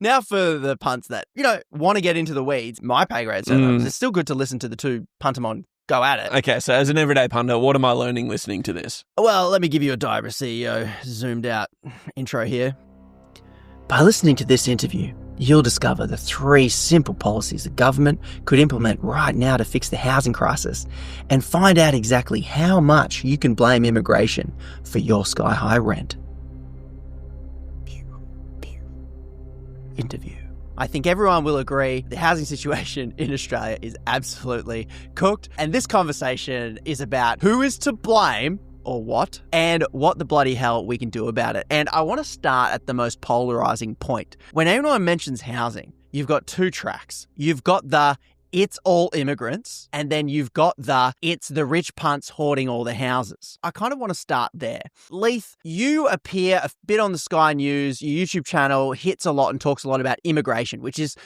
Now for the punts that, want to get into the weeds. My pay grade, so it's still good to listen to the two puntamon go at it. Okay, so as an everyday punter, what am I learning listening to this? Well, let me give you a Diabra CEO zoomed out intro here. By listening to this interview, you'll discover the 3 simple policies the government could implement right now to fix the housing crisis and find out exactly how much you can blame immigration for your sky-high rent. Interview. I think everyone will agree the housing situation in Australia is absolutely cooked, and this conversation is about who is to blame or what, and what the bloody hell we can do about it. And I want to start at the most polarizing point. When anyone mentions housing, you've got 2 tracks. You've got the it's all immigrants, and then you've got the it's the rich punts hoarding all the houses. I kind of want to start there. Leith, you appear a bit on the Sky News. Your YouTube channel hits a lot and talks a lot about immigration, which is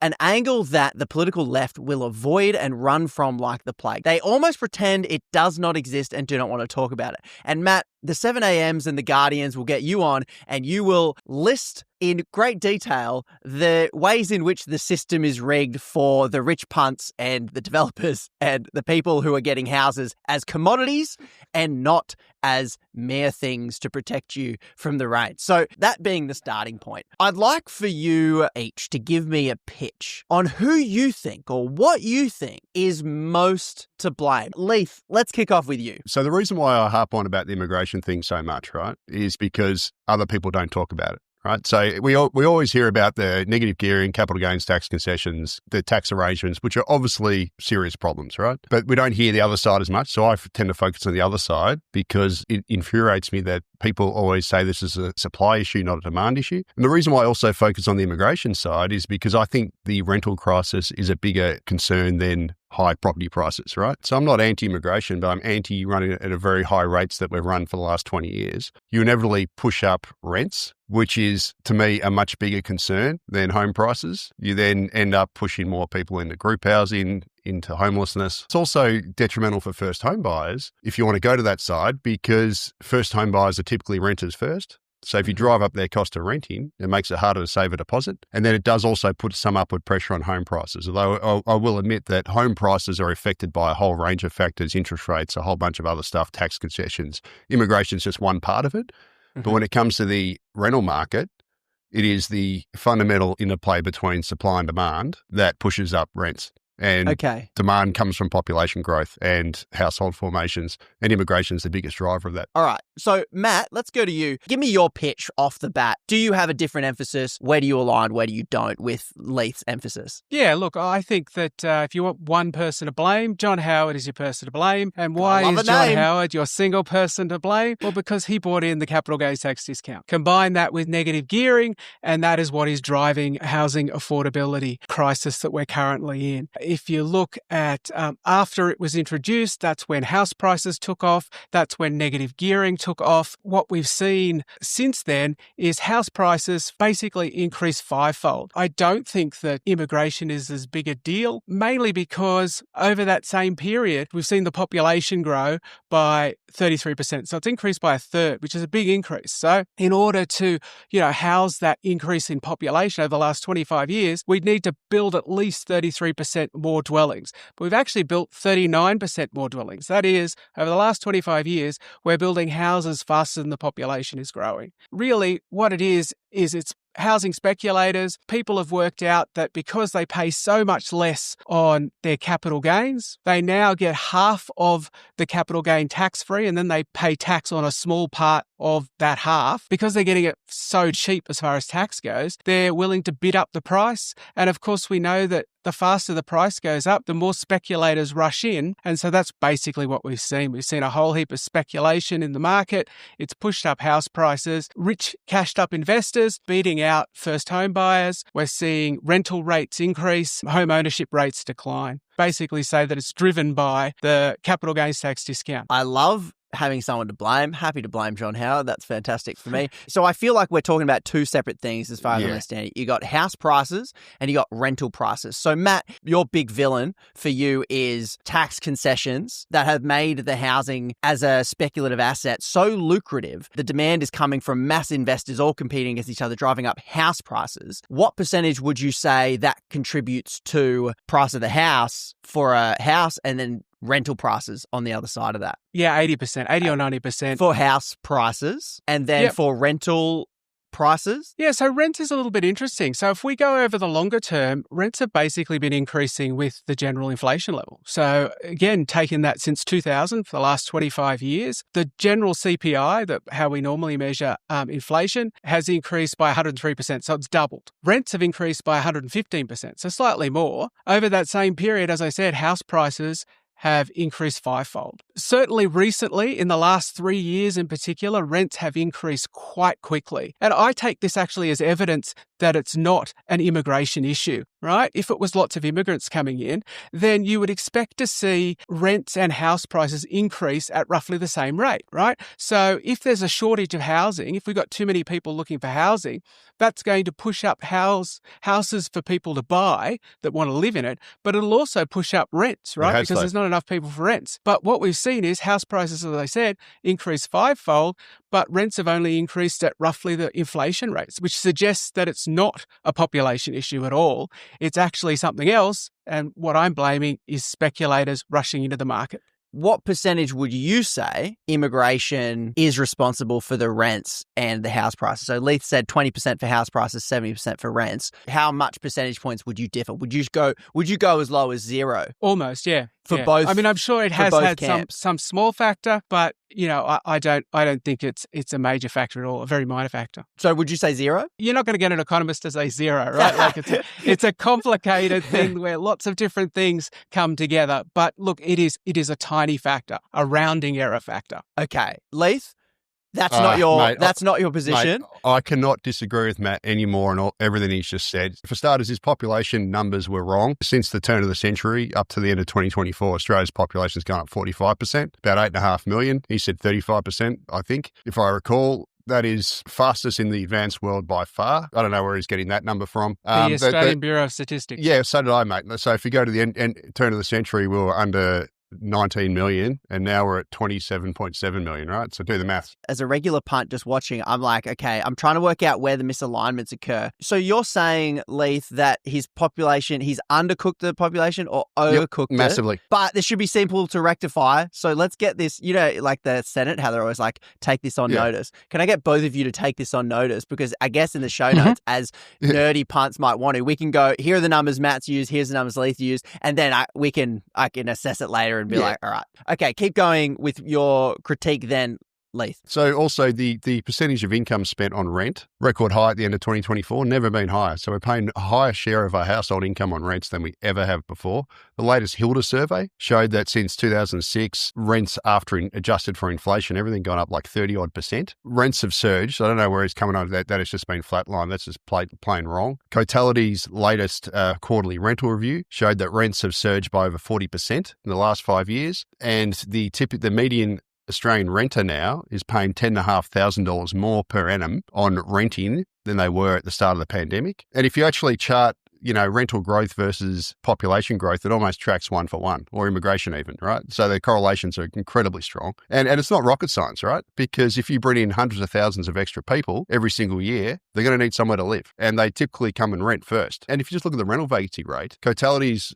an angle that the political left will avoid and run from like the plague. They almost pretend it does not exist and do not want to talk about it. And Matt, the 7AMs and the Guardians will get you on and you will list in great detail the ways in which the system is rigged for the rich punts and the developers and the people who are getting houses as commodities and not as mere things to protect you from the rain. So that being the starting point, I'd like for you each to give me a pitch on who you think or what you think is most to blame. Leith, let's kick off with you. So the reason why I harp on about the immigration thing so much, right, is because other people don't talk about it. Right. So we always hear about the negative gearing, capital gains tax concessions, the tax arrangements, which are obviously serious problems, right? But we don't hear the other side as much. So I tend to focus on the other side because it infuriates me that people always say this is a supply issue, not a demand issue. And the reason why I also focus on the immigration side is because I think the rental crisis is a bigger concern than high property prices, right? So I'm not anti-immigration, but I'm anti-running at a very high rates that we've run for the last 20 years. You inevitably push up rents, which is, to me, a much bigger concern than home prices. You then end up pushing more people into group housing, into homelessness. It's also detrimental for first home buyers if you want to go to that side, because first home buyers are typically renters first. So if you drive up their cost of renting, it makes it harder to save a deposit. And then it does also put some upward pressure on home prices. Although I will admit that home prices are affected by a whole range of factors, interest rates, a whole bunch of other stuff, tax concessions. Immigration is just one part of it. Mm-hmm. But when it comes to the rental market, it is the fundamental interplay between supply and demand that pushes up rents. And demand comes from population growth and household formations, and immigration is the biggest driver of that. All right. So, Matt, let's go to you. Give me your pitch off the bat. Do you have a different emphasis? Where do you align? Where do you don't with Leith's emphasis? Yeah, look, I think that if you want one person to blame, John Howard is your person to blame. And why is John Howard your single person to blame? Well, because he brought in the capital gains tax discount. Combine that with negative gearing, and that is what is driving housing affordability crisis that we're currently in. If you look at after it was introduced, that's when house prices took off. That's when negative gearing took off. What we've seen since then is house prices basically increased fivefold. I don't think that immigration is as big a deal, mainly because over that same period, we've seen the population grow by 33%. So it's increased by a third, which is a big increase. So in order to, house that increase in population over the last 25 years, we'd need to build at least 33% more dwellings. But we've actually built 39% more dwellings. That is, over the last 25 years, we're building houses faster than the population is growing. Really, what it is it's housing speculators. People have worked out that because they pay so much less on their capital gains, they now get half of the capital gain tax-free, and then they pay tax on a small part of that half. Because they're getting it so cheap as far as tax goes, they're willing to bid up the price. And of course, we know that the faster the price goes up, the more speculators rush in. And so that's basically what we've seen. We've seen a whole heap of speculation in the market. It's pushed up house prices, rich cashed up investors beating out first home buyers. We're seeing rental rates increase, home ownership rates decline. Basically say that it's driven by the capital gains tax discount. I love having someone to blame. Happy to blame John Howard. That's fantastic for me. So I feel like we're talking about two separate things as far as I understand it. You got house prices and you got rental prices. So Matt, your big villain for you is tax concessions that have made the housing as a speculative asset so lucrative. The demand is coming from mass investors all competing against each other, driving up house prices. What percentage would you say that contributes to price of the house for a house and then rental prices on the other side of that? Yeah, 80%, 80 or 90%. For house prices and then for rental prices? Yeah, so rent is a little bit interesting. So if we go over the longer term, rents have basically been increasing with the general inflation level. So again, taking that since 2000 for the last 25 years, the general CPI, how we normally measure inflation, has increased by 103%. So it's doubled. Rents have increased by 115%, so slightly more. Over that same period, as I said, house prices have increased fivefold. Certainly recently, in the last 3 years in particular, rents have increased quite quickly. And I take this actually as evidence that it's not an immigration issue, right? If it was lots of immigrants coming in, then you would expect to see rents and house prices increase at roughly the same rate, right? So if there's a shortage of housing, if we've got too many people looking for housing, that's going to push up houses for people to buy that want to live in it, but it'll also push up rents, right? Because there's not enough people for rents. But what we've seen is house prices, as I said, increase fivefold, but rents have only increased at roughly the inflation rates, which suggests that it's not a population issue at all. It's actually something else. And what I'm blaming is speculators rushing into the market. What percentage would you say immigration is responsible for the rents and the house prices? So Leith said 20% for house prices, 70% for rents. How much percentage points would you differ? Would you go as low as zero? Almost, yeah. For both. I mean, I'm sure it has had some small factor, but I don't think it's a major factor at all. A very minor factor. So would you say zero? You're not going to get an economist to say zero, right? Like it's a complicated thing where lots of different things come together. But look, it is a tiny factor, a rounding error factor. Okay, Leith. That's not your position. Mate, I cannot disagree with Matt anymore on everything he's just said. For starters, his population numbers were wrong. Since the turn of the century up to the end of 2024, Australia's population has gone up 45%, about 8.5 million. He said 35%, I think, if I recall. That is fastest in the advanced world by far. I don't know where he's getting that number from. The Australian Bureau of Statistics. Yeah, so did I, mate. So if you go to the end turn of the century, we were under 19 million and now we're at 27.7 million, right? So do the maths. As a regular punt just watching, I'm like, okay, I'm trying to work out where the misalignments occur. So you're saying, Leith, that his population, he's undercooked the population or overcooked it? Massively. But this should be simple to rectify. So let's get this, like the Senate, how they're always like, take this on notice. Can I get both of you to take this on notice? Because I guess in the show notes, as nerdy punts might want to, we can go, here are the numbers Matt's used, here's the numbers Leith used, and then I can assess it later and be like, all right, okay, keep going with your critique then, Leith. So also the percentage of income spent on rent, record high at the end of 2024, never been higher. So we're paying a higher share of our household income on rents than we ever have before. The latest Hilda survey showed that since 2006, rents after adjusted for inflation, everything gone up like 30 odd %. Rents have surged. I don't know where he's coming on that. That has just been flatlined. That's just plain wrong. Cotality's latest quarterly rental review showed that rents have surged by over 40% in the last 5 years. And the median Australian renter now is paying $10,500 more per annum on renting than they were at the start of the pandemic. And if you actually chart, rental growth versus population growth, it almost tracks 1 for 1, or immigration even, right? So the correlations are incredibly strong. And it's not rocket science, right? Because if you bring in hundreds of thousands of extra people every single year, they're going to need somewhere to live. And they typically come and rent first. And if you just look at the rental vacancy rate, Cotality's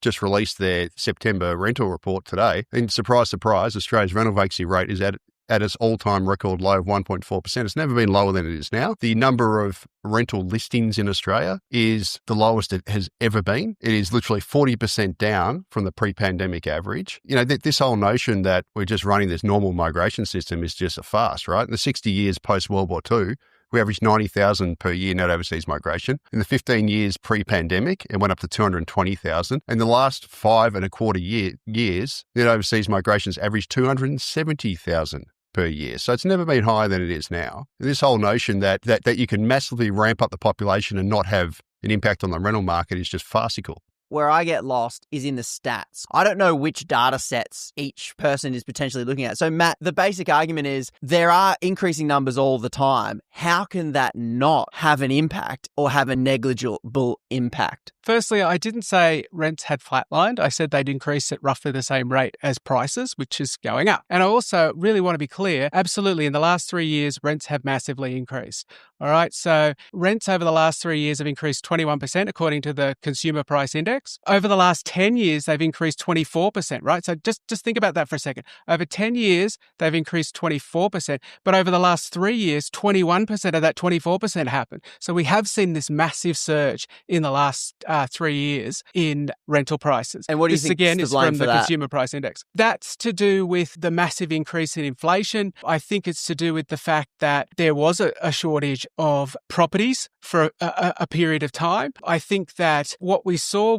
just released their September rental report today. And surprise, surprise, Australia's rental vacancy rate is at its all-time record low of 1.4%. It's never been lower than it is now. The number of rental listings in Australia is the lowest it has ever been. It is literally 40% down from the pre-pandemic average. This whole notion that we're just running this normal migration system is just a farce, right? In the 60 years post-World War II, we averaged 90,000 per year net overseas migration. In the 15 years pre-pandemic, it went up to 220,000. In the last 5.25 years, net overseas migrations averaged 270,000 per year. So it's never been higher than it is now. This whole notion that you can massively ramp up the population and not have an impact on the rental market is just farcical. where I get lost is in the stats. I don't know which data sets each person is potentially looking at. So, Matt, the basic argument is there are increasing numbers all the time. How can that not have an impact or have a negligible impact? Firstly, I didn't say rents had flatlined. I said they'd increased at roughly the same rate as prices, which is going up. And I also really want to be clear, absolutely, in the last 3 years, rents have massively increased. All right, so rents over the last 3 years have increased 21%, according to the Consumer Price Index. Over the last 10 years, they've increased 24%, right? So just think about that for a second. Over 10 years, they've increased 24%, but over the last 3 years, 21% of that 24% happened. So we have seen this massive surge in the last 3 years in rental prices. And what do you think again, is from for the that? Consumer Price Index. That's to do with the massive increase in inflation. I think it's to do with the fact that there was a shortage of properties for a period of time. I think that what we saw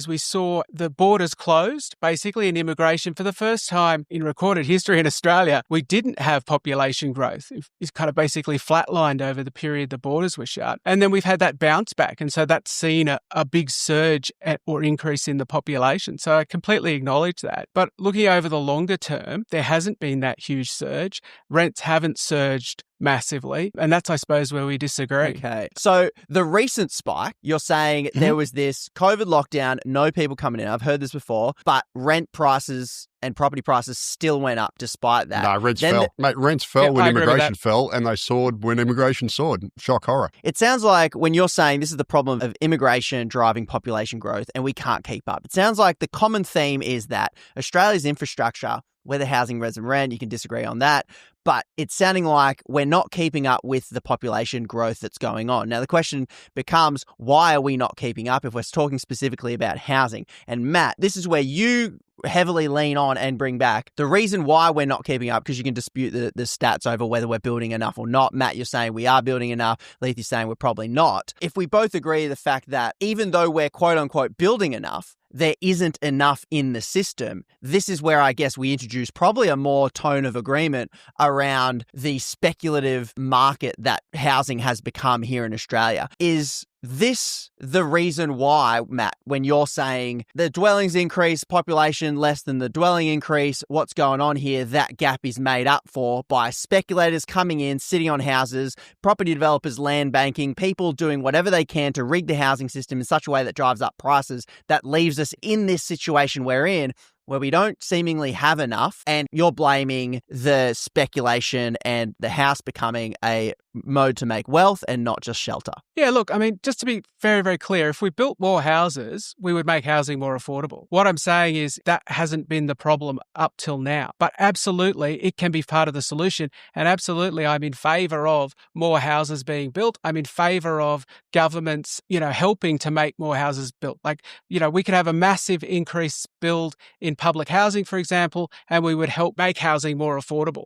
we saw the borders closed, basically in immigration. For the first time in recorded history in Australia, we didn't have population growth. It's kind of basically flatlined over the period the borders were shut. And then we've had that bounce back. And so that's seen a big surge or increase in the population. So I completely acknowledge that. But looking over the longer term, there hasn't been that huge surge. Rents haven't surged massively. And that's, I suppose, where we disagree. Okay. So the recent spike, you're saying there was this COVID lockdown, no people coming in. I've heard this before, but rent prices and property prices still went up despite that. No, rents fell. Mate, rents fell when immigration fell, and they soared when immigration soared. Shock horror. It sounds like when you're saying this is the problem of immigration driving population growth and we can't keep up, it sounds like the common theme is that Australia's infrastructure, whether housing, res and rent, you can disagree on that, but it's sounding like we're not keeping up with the population growth that's going on. Now, the question becomes, why are we not keeping up if we're talking specifically about housing? And Matt, this is where you heavily lean on and bring back the reason why we're not keeping up, because you can dispute the stats over whether we're building enough or not. Matt, you're saying we are building enough. Leith is saying we're probably not. If we both agree the fact that even though we're quote unquote building enough, there isn't enough in the system, this is where I guess we introduce probably a more tone of agreement around the speculative market that housing has become here in Australia. Is this the reason why, Matt, when you're saying the dwellings increase, population less than the dwelling increase, what's going on here, that gap is made up for by speculators coming in, sitting on houses, property developers, land banking, people doing whatever they can to rig the housing system in such a way that drives up prices, that leaves us in this situation we're in, where we don't seemingly have enough, and you're blaming the speculation and the house becoming a mode to make wealth and not just shelter. Yeah, look, I mean, just to be very, very clear, if we built more houses, we would make housing more affordable. What I'm saying is that hasn't been the problem up till now. But absolutely, it can be part of the solution. And absolutely, I'm in favour of more houses being built. I'm in favour of governments, helping to make more houses built. Like, we could have a massive increase build in public housing, for example, and we would help make housing more affordable.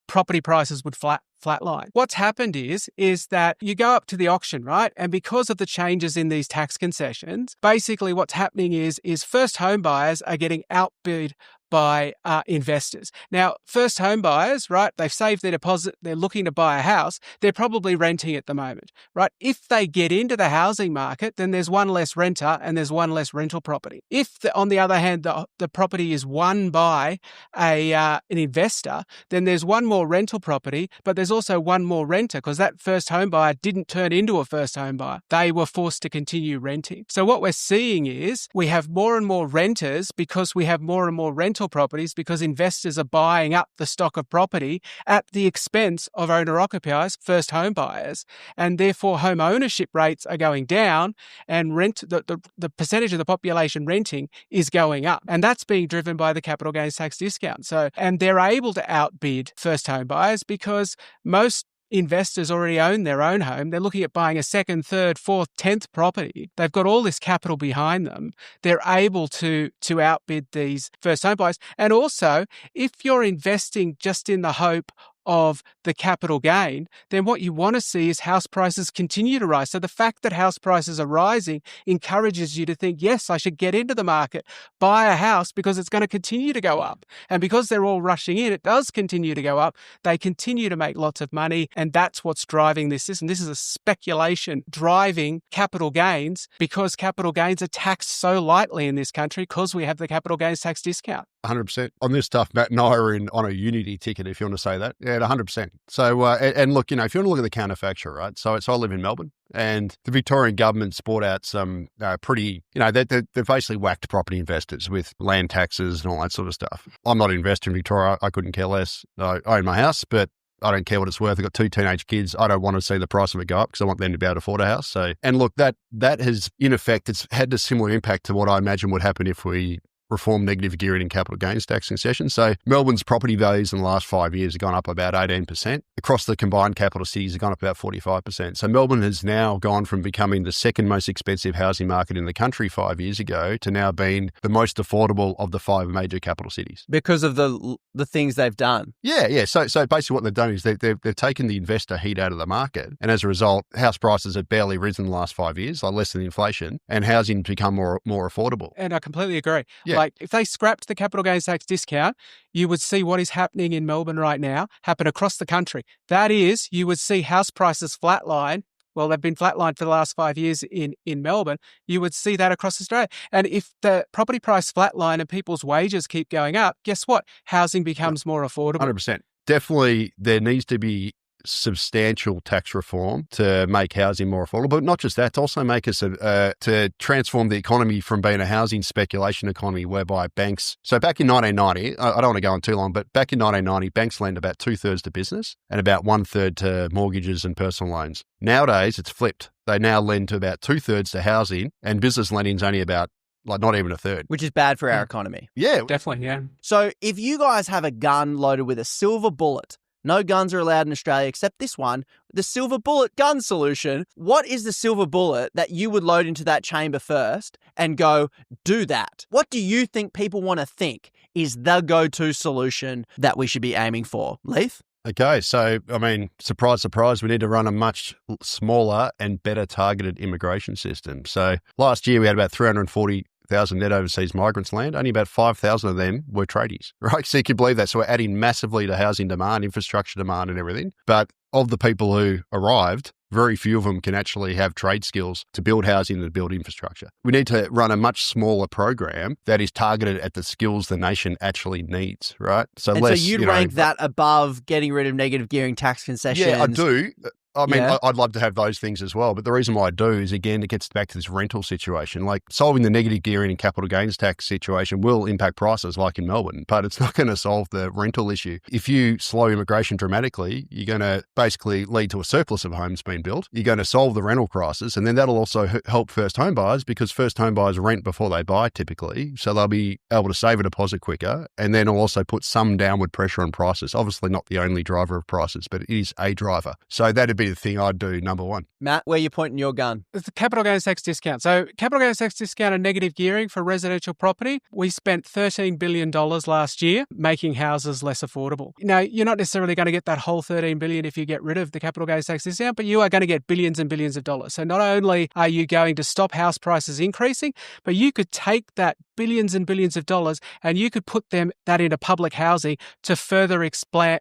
Property prices would flatline. What's happened is that you go up to the auction, right? And because of the changes in these tax concessions, basically what's happening is first home buyers are getting outbid by investors. Now, first home buyers, right, they've saved their deposit, they're looking to buy a house, they're probably renting at the moment, right? If they get into the housing market, then there's one less renter and there's one less rental property. If, on the other hand, the property is won by an investor, then there's one more rental property, but there's also one more renter because that first home buyer didn't turn into a first home buyer. They were forced to continue renting. So what we're seeing is we have more and more renters because we have more and more rental properties because investors are buying up the stock of property at the expense of owner-occupiers, first home buyers, and therefore home ownership rates are going down and the percentage of the population renting is going up. And that's being driven by the capital gains tax discount. And they're able to outbid first home buyers because most investors already own their own home. They're looking at buying a second, third, fourth, 10th property. They've got all this capital behind them. They're able to outbid these first home buyers. And also, if you're investing just in the hope of the capital gain, then what you want to see is house prices continue to rise. So the fact that house prices are rising encourages you to think, yes, I should get into the market, buy a house because it's going to continue to go up. And because they're all rushing in, it does continue to go up. They continue to make lots of money. And that's what's driving this system. This is a speculation driving capital gains because capital gains are taxed so lightly in this country because we have the capital gains tax discount. 100%. On this stuff, Matt and I are on a unity ticket, if you want to say that. Yeah, 100%. So, and look, if you want to look at the counterfactual, right? So I live in Melbourne, and the Victorian government's brought out some pretty, they've basically whacked property investors with land taxes and all that sort of stuff. I'm not an investor in Victoria. I couldn't care less. I own my house, but I don't care what it's worth. I've got 2 teenage kids. I don't want to see the price of it go up because I want them to be able to afford a house. So, and look, that has, in effect, it's had a similar impact to what I imagine would happen if we reform negative gearing and capital gains tax concessions. So Melbourne's property values in the last 5 years have gone up about 18%. Across the combined capital cities have gone up about 45%. So Melbourne has now gone from becoming the second most expensive housing market in the country 5 years ago to now being the most affordable of the 5 major capital cities. Because of the things they've done. Yeah. So basically what they've done is they've taken the investor heat out of the market. And as a result, house prices have barely risen in the last 5 years, like less than inflation, and housing's become more affordable. And I completely agree. Yeah. Like if they scrapped the capital gains tax discount, you would see what is happening in Melbourne right now happen across the country. That is, you would see house prices flatline. Well, they've been flatlined for the last 5 years in Melbourne. You would see that across Australia. And if the property price flatline and people's wages keep going up, guess what? Housing becomes more affordable. 100%. Definitely there needs to be substantial tax reform to make housing more affordable, but not just that, to also make us to transform the economy from being a housing speculation economy whereby banks. So back in 1990, I don't want to go on too long, but back in 1990, banks lend about 2/3 to business and about 1/3 to mortgages and personal loans. Nowadays, it's flipped. They now lend to about 2/3 to housing, and business lending is only about not even 1/3. Which is bad for our economy. Yeah. Definitely, yeah. So if you guys have a gun loaded with a silver bullet, no guns are allowed in Australia except this one, the silver bullet gun solution. What is the silver bullet that you would load into that chamber first and go, do that? What do you think people want to think is the go-to solution that we should be aiming for? Leith? Okay, so, surprise, surprise, we need to run a much smaller and better targeted immigration system. So last year we had about 340,000 net overseas migrants land. Only about 5,000 of them were tradies, right? So you can believe that. So we're adding massively to housing demand, infrastructure demand and everything. But of the people who arrived, very few of them can actually have trade skills to build housing and to build infrastructure. We need to run a much smaller program that is targeted at the skills the nation actually needs, right? So you'd rank that above getting rid of negative gearing tax concessions? Yeah, I do. Yeah. I'd love to have those things as well. But the reason why I do is, again, it gets back to this rental situation. Like solving the negative gearing and capital gains tax situation will impact prices like in Melbourne, but it's not going to solve the rental issue. If you slow immigration dramatically, you're going to basically lead to a surplus of homes being built. You're going to solve the rental crisis. And then that'll also help first home buyers because first home buyers rent before they buy typically. So they'll be able to save a deposit quicker. And then it'll also put some downward pressure on prices. Obviously not the only driver of prices, but it is a driver. So that'd be the thing I'd do, number one. Matt, where are you pointing your gun? It's the capital gains tax discount. So capital gains tax discount and negative gearing for residential property. We spent $13 billion last year making houses less affordable. Now, you're not necessarily going to get that whole $13 billion if you get rid of the capital gains tax discount, but you are going to get billions and billions of dollars. So not only are you going to stop house prices increasing, but you could take that billions and billions of dollars and you could put that into public housing to further expand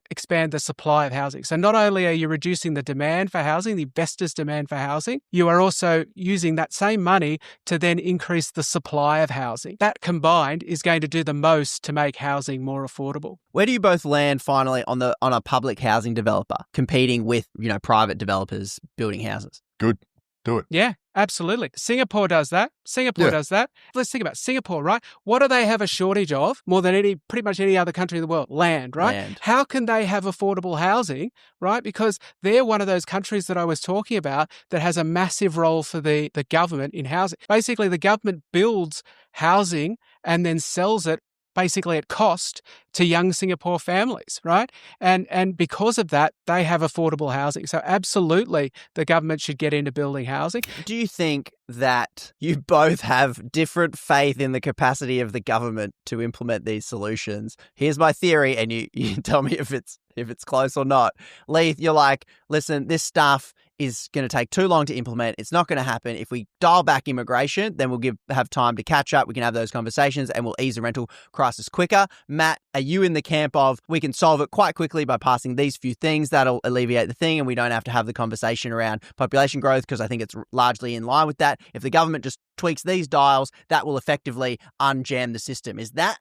the supply of housing. So not only are you reducing the demand for housing, the investors' demand for housing, you are also using that same money to then increase the supply of housing. That combined is going to do the most to make housing more affordable. Where do you both land finally on a public housing developer competing with, private developers building houses? Good. Do it. Yeah, absolutely. Singapore does that. Does that. Let's think about Singapore, right? What do they have a shortage of more than pretty much any other country in the world? Land, right? Land. How can they have affordable housing, right? Because they're one of those countries that I was talking about that has a massive role for the government in housing. Basically, the government builds housing and then sells it basically at cost to young Singapore families, right? And because of that, they have affordable housing. So absolutely, the government should get into building housing. Do you think that you both have different faith in the capacity of the government to implement these solutions? Here's my theory, and you tell me if if it's close or not. Leith, you're like, listen, this stuff is going to take too long to implement. It's not going to happen. If we dial back immigration, then we'll have time to catch up. We can have those conversations and we'll ease the rental crisis quicker. Matt, are you in the camp of we can solve it quite quickly by passing these few things? That'll alleviate the thing and we don't have to have the conversation around population growth, because I think it's largely in line with that. If the government just tweaks these dials, that will effectively unjam the system. Is that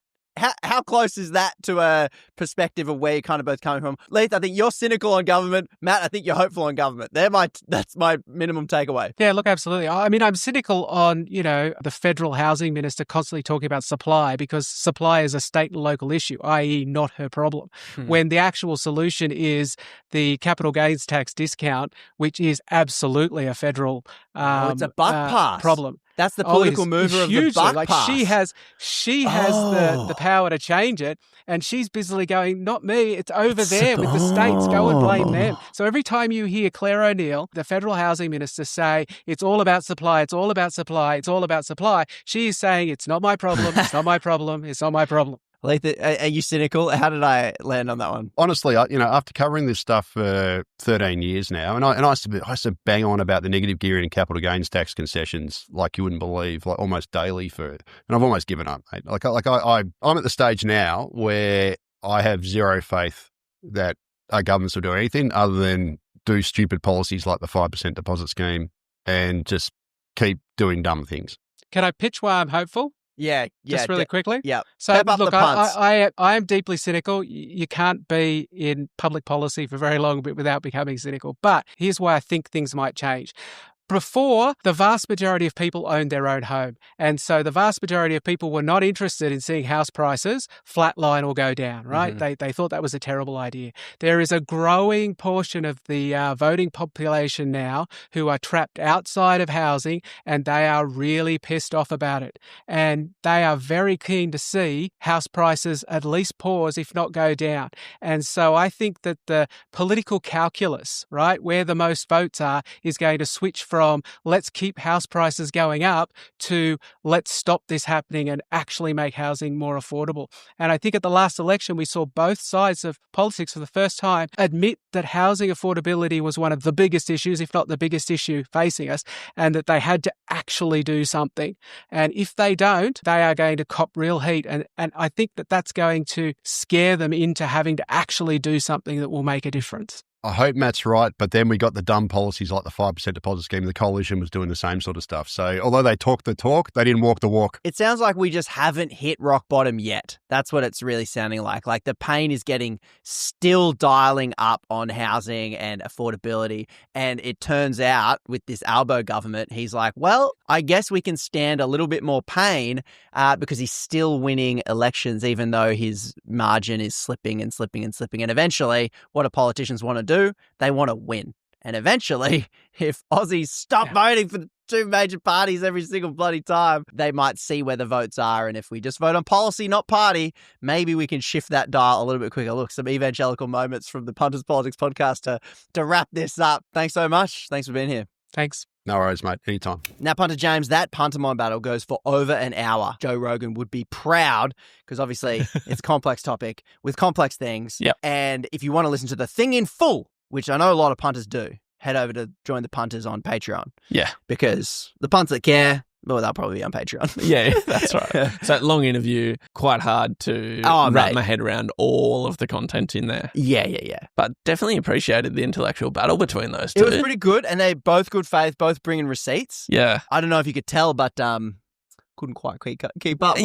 How close is that to a perspective of where you're kind of both coming from? Leith, I think you're cynical on government. Matt, I think you're hopeful on government. That's my minimum takeaway. Yeah, look, absolutely. I mean, I'm cynical on, the federal housing minister constantly talking about supply, because supply is a state and local issue, i.e. not her problem. When the actual solution is the capital gains tax discount, which is absolutely a federal it's a buck pass problem. That's the political mover of the buck pass. She has the power to change it, and she's busily going, not me, it's over there with the states, go and blame them. So every time you hear Claire O'Neill, the federal housing minister, say, it's all about supply, it's all about supply, it's all about supply, she is saying, it's not my problem, it's not my problem, it's not my problem. Leith, are you cynical? How did I land on that one? Honestly, after covering this stuff for 13 years now, and I used to bang on about the negative gearing and capital gains tax concessions like you wouldn't believe, like almost daily for it. And I've almost given up, mate. I'm at the stage now where I have zero faith that our governments will do anything other than do stupid policies like the 5% deposit scheme and just keep doing dumb things. Can I pitch why I'm hopeful? Yeah. Just really quickly? Yeah. So, look, I am deeply cynical. You can't be in public policy for very long without becoming cynical. But here's why I think things might change. Before, the vast majority of people owned their own home. And so the vast majority of people were not interested in seeing house prices flatline or go down, right? Mm-hmm. They thought that was a terrible idea. There is a growing portion of the voting population now who are trapped outside of housing, and they are really pissed off about it. And they are very keen to see house prices at least pause, if not go down. And so I think that the political calculus, right, where the most votes are, is going to switch from let's keep house prices going up to let's stop this happening and actually make housing more affordable. And I think at the last election, we saw both sides of politics for the first time admit that housing affordability was one of the biggest issues, if not the biggest issue facing us, and that they had to actually do something. And if they don't, they are going to cop real heat. And I think that that's going to scare them into having to actually do something that will make a difference. I hope Matt's right, but then we got the dumb policies like the 5% deposit scheme. The coalition was doing the same sort of stuff. So although they talked the talk, they didn't walk the walk. It sounds like we just haven't hit rock bottom yet. That's what it's really sounding like. Like the pain is still dialing up on housing and affordability. And it turns out with this Albo government, he's like, well, I guess we can stand a little bit more pain because he's still winning elections, even though his margin is slipping and slipping and slipping. And eventually, what do politicians want to do? They want to win. And eventually, if Aussies stop voting for the two major parties every single bloody time, they might see where the votes are. And if we just vote on policy, not party, maybe we can shift that dial a little bit quicker. Look, some evangelical moments from the Punters Politics podcast to wrap this up. Thanks so much. Thanks for being here. Thanks. No worries, mate. Anytime. Now, Punter James, that Puntermon battle goes for over an hour. Joe Rogan would be proud because obviously it's a complex topic with complex things. Yep. And if you want to listen to the thing in full, which I know a lot of punters do, head over to join the punters on Patreon. Yeah. Because the punts that care, well, they'll probably be on Patreon. Yeah, that's right. So long interview, quite hard to wrap my head around all of the content in there. Yeah. But definitely appreciated the intellectual battle between those two. It was pretty good, and they both good faith, both bringing receipts. Yeah. I don't know if you could tell, but couldn't quite keep up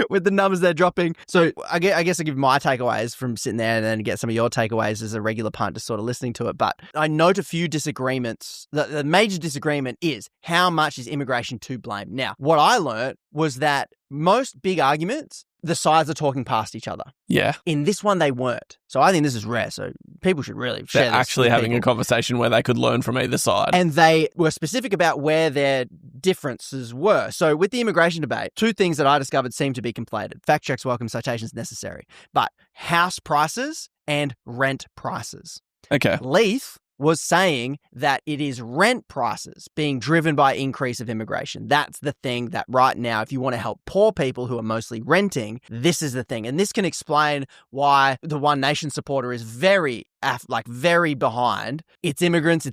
with the numbers they're dropping. So I guess I give my takeaways from sitting there and then get some of your takeaways as a regular punt, just sort of listening to it. But I note a few disagreements. The major disagreement is how much is immigration to blame? Now, what I learned was that most big arguments, the sides are talking past each other. Yeah. In this one, they weren't. So I think this is rare. So people should really share this. They're actually having a conversation where they could learn from either side. And they were specific about where their differences were. So with the immigration debate, two things that I discovered seem to be conflated. Fact checks welcome, citations necessary. But house prices and rent prices. Okay. Leith was saying that it is rent prices being driven by increase of immigration. That's the thing that right now, if you want to help poor people who are mostly renting, this is the thing. And this can explain why the One Nation supporter is very behind. It's immigrants.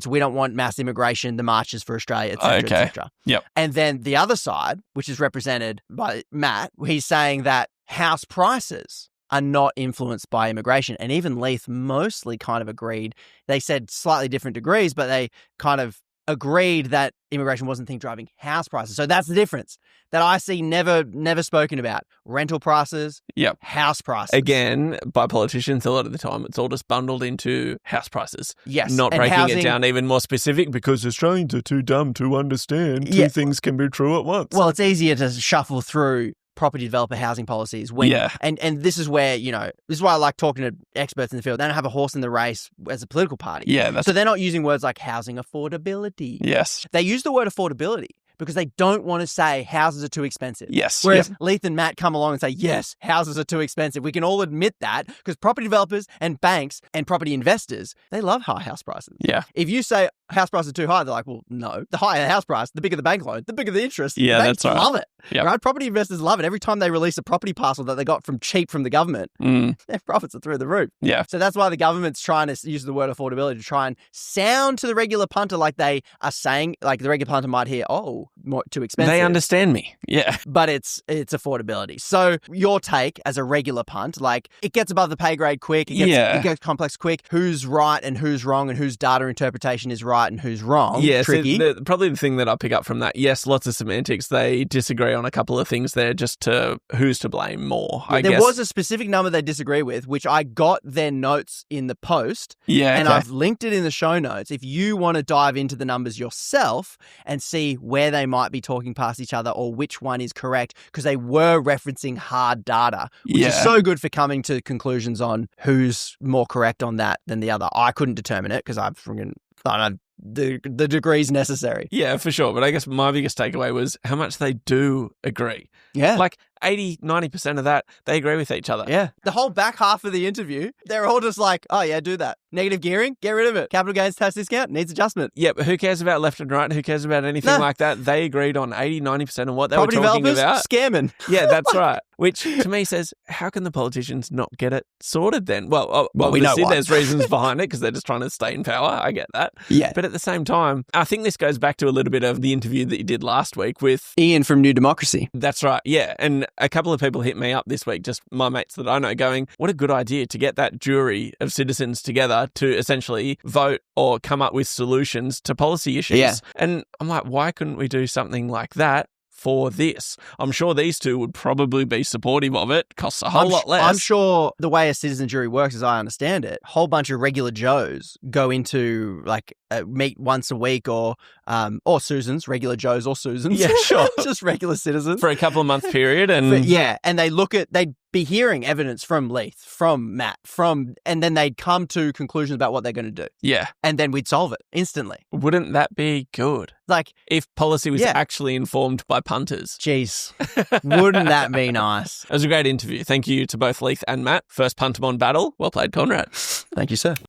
We don't want mass immigration, the marches for Australia, etc., etc. Yep. And then the other side, which is represented by Matt, he's saying that house prices are not influenced by immigration. And even Leith mostly kind of agreed. They said slightly different degrees, but they kind of agreed that immigration wasn't the thing driving house prices. So that's the difference that I see never spoken about. Rental prices, house prices. Again, by politicians, a lot of the time, it's all just bundled into house prices. Yes. Not breaking it down even more specific because Australians are too dumb to understand two things can be true at once. Well, it's easier to shuffle through property developer housing policies and this is where, this is why I like talking to experts in the field. They don't have a horse in the race as a political party. So they're not using words like housing affordability. Yes. They use the word affordability because they don't want to say houses are too expensive. Yes. Whereas Leith and Matt come along and say, yes, houses are too expensive. We can all admit that because property developers and banks and property investors, they love high house prices. Yeah. If you say house prices are too high, they're like, well, no. The higher the house price, the bigger the bank loan, the bigger the interest. Yeah, Banks that's right. love it. Yep. Right? Property investors love it. Every time they release a property parcel that they got from cheap from the government, their profits are through the roof. Yeah. So that's why the government's trying to use the word affordability to try and sound to the regular punter like they are saying, like the regular punter might hear, too expensive. They understand me. Yeah. But it's affordability. So your take as a regular punt, like it gets above the pay grade quick. It gets complex quick. Who's right and who's wrong and whose data interpretation is right and who's wrong. Yeah. Tricky. So probably the thing that I pick up from that, yes, lots of semantics. They disagree on a couple of things there just to who's to blame more, I guess. There was a specific number they disagree with, which I got their notes in the post. Yeah. And I've linked it in the show notes. If you want to dive into the numbers yourself and see where they might be talking past each other or which one is correct, because they were referencing hard data, which is so good for coming to conclusions on who's more correct on that than the other. I couldn't determine it because I've thought the degrees necessary. Yeah, for sure. But I guess my biggest takeaway was how much they do agree. Yeah. Like 80, 90% of that, they agree with each other. Yeah. The whole back half of the interview, they're all just like, oh yeah, do that. Negative gearing, get rid of it. Capital gains tax discount, needs adjustment. Yeah, but who cares about left and right? Who cares about anything like that? They agreed on 80, 90% of what they Property were talking about. Scamming. Yeah, that's right. Which to me says, how can the politicians not get it sorted then? Well, we know why. There's reasons behind it because they're just trying to stay in power. I get that. Yeah. But at the same time, I think this goes back to a little bit of the interview that you did last week with Ian from New Democracy. That's right. Yeah. And a couple of people hit me up this week, just my mates that I know, going, what a good idea to get that jury of citizens together to essentially vote or come up with solutions to policy issues. Yeah. And I'm like, why couldn't we do something like that for this? I'm sure these two would probably be supportive of it. Costs a whole lot less. I'm sure the way a citizen jury works, as I understand it, a whole bunch of regular Joes go into like meet once a week or Susans, regular Joes or Susans. Yeah, sure. Just regular citizens. For a couple of month period. And and they'd be hearing evidence from Leith, from Matt, and then they'd come to conclusions about what they're going to do. Yeah. And then we'd solve it instantly. Wouldn't that be good? Like if policy was actually informed by punters. Jeez. Wouldn't that be nice? It was a great interview. Thank you to both Leith and Matt. First Puntamon battle. Well played, Conrad. Thank you, sir.